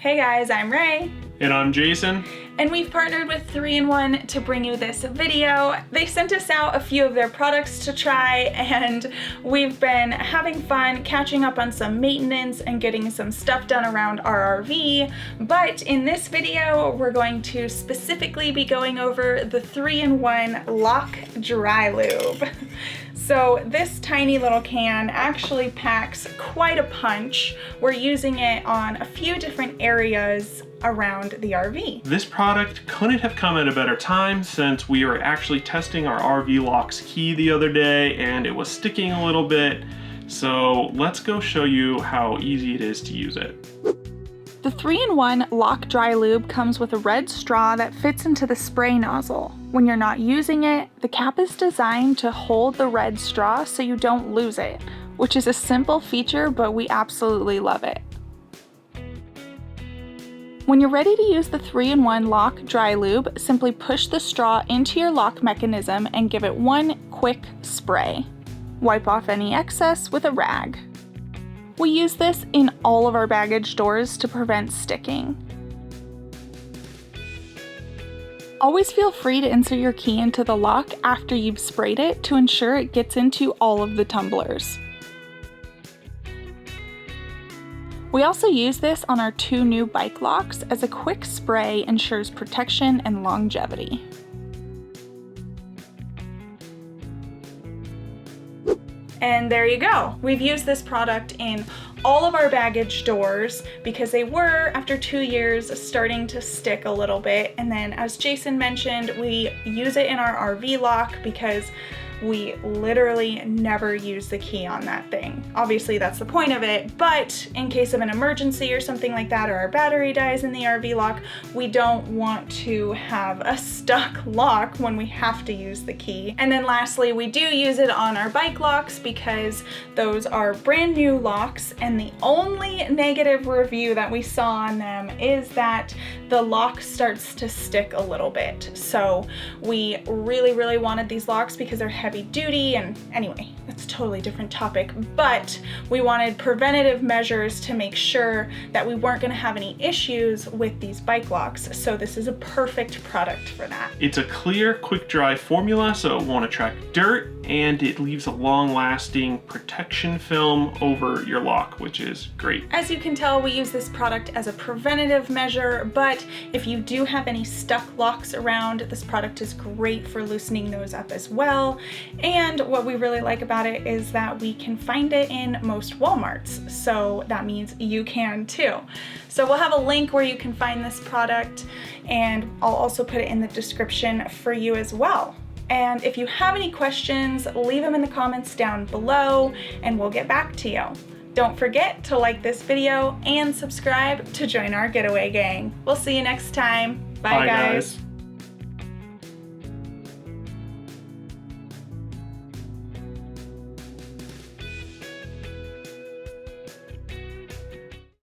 Hey guys, I'm Ray. And I'm Jason. And we've partnered with 3-in-1 to bring you this video. They sent us out a few of their products to try, and we've been having fun catching up on some maintenance and getting some stuff done around our RV. But in this video, we're going to specifically be going over the 3-in-1 Lock Dry Lube. So this tiny little can actually packs quite a punch. We're using it on a few different areas around the RV. This product couldn't have come at a better time since we were actually testing our RV lock's key the other day and it was sticking a little bit. So let's go show you how easy it is to use it. The 3-in-1 Lock Dry Lube comes with a red straw that fits into the spray nozzle. When you're not using it, the cap is designed to hold the red straw so you don't lose it, which is a simple feature, but we absolutely love it. When you're ready to use the 3-in-1 Lock Dry Lube, simply push the straw into your lock mechanism and give it one quick spray. Wipe off any excess with a rag. We use this in all of our baggage doors to prevent sticking. Always feel free to insert your key into the lock after you've sprayed it to ensure it gets into all of the tumblers. We also use this on our 2 new bike locks, as a quick spray ensures protection and longevity. And there you go. We've used this product in all of our baggage doors because they were, after 2 years, starting to stick a little bit. And then, as Jason mentioned, we use it in our RV lock because we literally never use the key on that thing. Obviously, that's the point of it, but in case of an emergency or something like that, or our battery dies in the RV lock, we don't want to have a stuck lock when we have to use the key. And then lastly, we do use it on our bike locks because those are brand new locks, and the only negative review that we saw on them is that the lock starts to stick a little bit. So we really wanted these locks because they're heavy duty, and anyway, that's a totally different topic, but we wanted preventative measures to make sure that we weren't going to have any issues with these bike locks, so this is a perfect product for that. It's a clear, quick dry formula, so it won't attract dirt, and it leaves a long-lasting protection film over your lock, which is great. As you can tell, we use this product as a preventative measure, but if you do have any stuck locks around, this product is great for loosening those up as well. And what we really like about it is that we can find it in most Walmarts, so that means you can too. So we'll have a link where you can find this product, and I'll also put it in the description for you as well. And if you have any questions, leave them in the comments down below and we'll get back to you. Don't forget to like this video and subscribe to join our getaway gang. We'll see you next time. Bye guys.